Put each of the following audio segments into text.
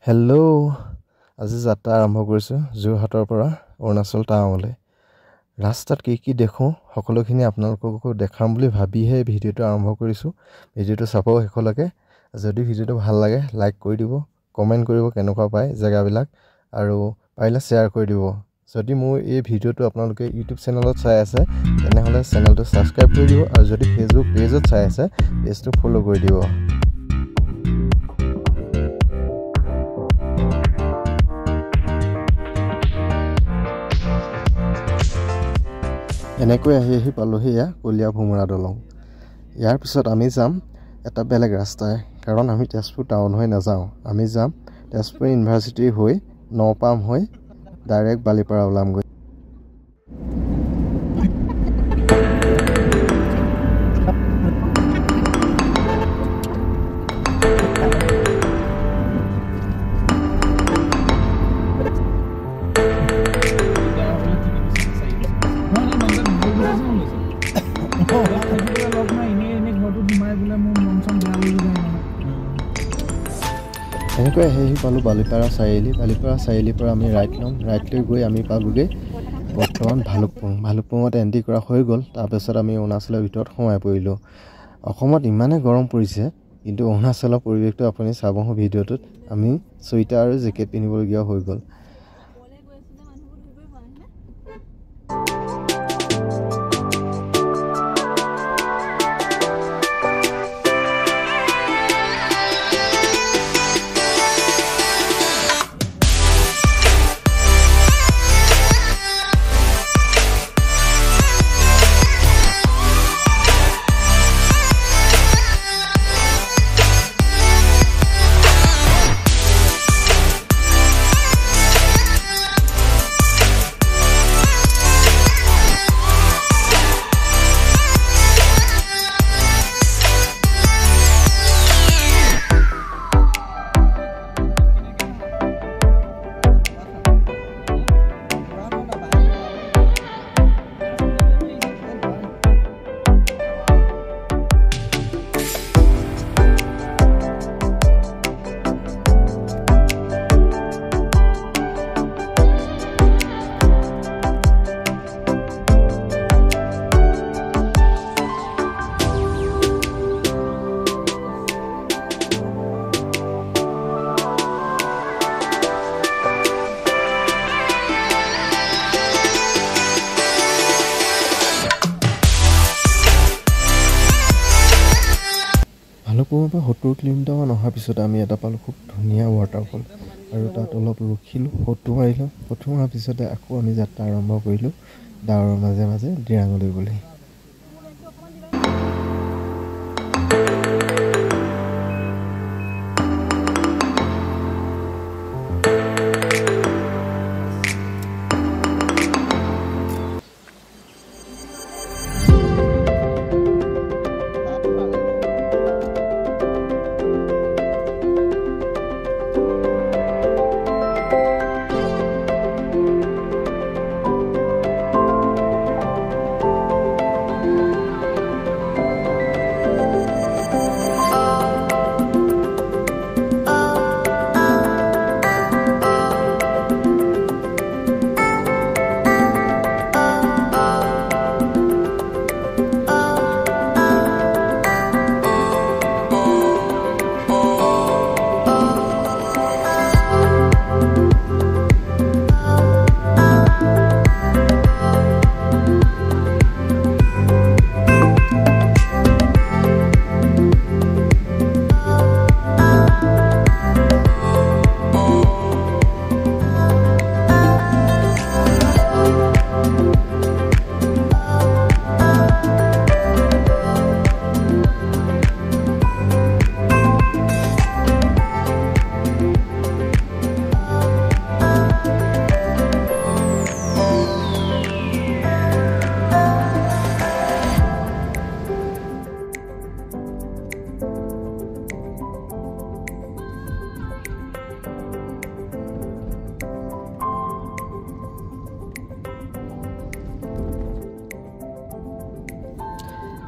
Hello' আজি যাত্ৰা আৰম্ভ কৰিছোঁ যোৰহাটৰ পৰা অৰুণাচল টাউনলৈ। ৰাস্তাত কি দেখোঁ সকলোখিনি আপোনালোককো দেখাম বুলি ভাবিহে ভিডিঅ'টো আৰম্ভ কৰিছোঁ। ভিডিঅ'টো চাব শেষলৈকে। যদি ভিডিঅ'টো ভাল লাগে লাইক কৰি দিব, কমেণ্ট কৰিব কেনেকুৱা পায় জেগাবিলাক, আৰু পাৰিলে শ্বেয়াৰ কৰি দিব। যদি মোৰ এই ভিডিঅ'টো আপোনালোকে ইউটিউব চেনেলত চাই আছে তেনেহ'লে চেনেলটো ছাবস্ক্ৰাইব কৰি দিব, আৰু যদি ফেচবুক পেজত চাই আছে পেজটো ফ'ল' কৰি দিব। এনেকৈ আহি পালোহি এয়া কলীয়া ভোমোৰা দলং। ইয়াৰ পিছত আমি যাম এটা বেলেগ ৰাস্তাই, কাৰণ আমি তেজপুৰ টাউন হৈ নাযাওঁ। আমি যাম তেজপুৰ ইউনিভাৰ্চিটি হৈ নপাম হৈ ডাইৰেক্ট বালিপাৰা ওলামগৈ। এনেকৈ আহি পালোঁ বালিপাৰা চাৰিআলি। বালিপাৰা চাৰিআলিৰ পৰা আমি ৰাইট ল'ম। ৰাইট লৈ গৈ আমি পালোগৈ বৰ্তমান ভালুকপুঙত এণ্ট্ৰি কৰা হৈ গ'ল। তাৰপিছত আমি অৰুণাচলৰ ভিতৰত সোমাই পৰিলোঁ। অসমত ইমানেই গৰম পৰিছে, কিন্তু অৰুণাচলৰ পৰিৱেশটো আপুনি চাব ভিডিঅ'টোত। আমি চুৱেটাৰ আৰু জেকেট পিন্ধিবলগীয়া হৈ গ'ল। ভালুকপুঙৰ পৰা 70 কিলোমিটাৰমান অহাৰ পিছত আমি এটা পালোঁ খুব ধুনীয়া ৱাটাৰফল, আৰু তাত অলপ ৰখিলোঁ, ফটো মাৰিলোঁ। ফটো মৰাৰ পিছতে আকৌ আমি যাত্ৰা আৰম্ভ কৰিলোঁ ডাৱৰৰ মাজে মাজে ডিৰাঙলৈ বুলি।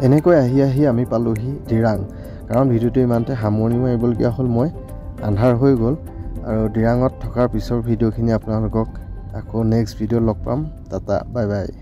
এনেকৈ আহি আমি পালোহি ডিৰাং। কাৰণ ভিডিঅ'টো ইমানতে সামৰণি মাৰিবলগীয়া হ'ল, মই আন্ধাৰ হৈ গ'ল। আৰু দিৰাঙত থকাৰ পিছৰ ভিডিঅ'খিনি আপোনালোকক আকৌ নেক্সট ভিডিঅ' লগ পাম টাটা বাই বাই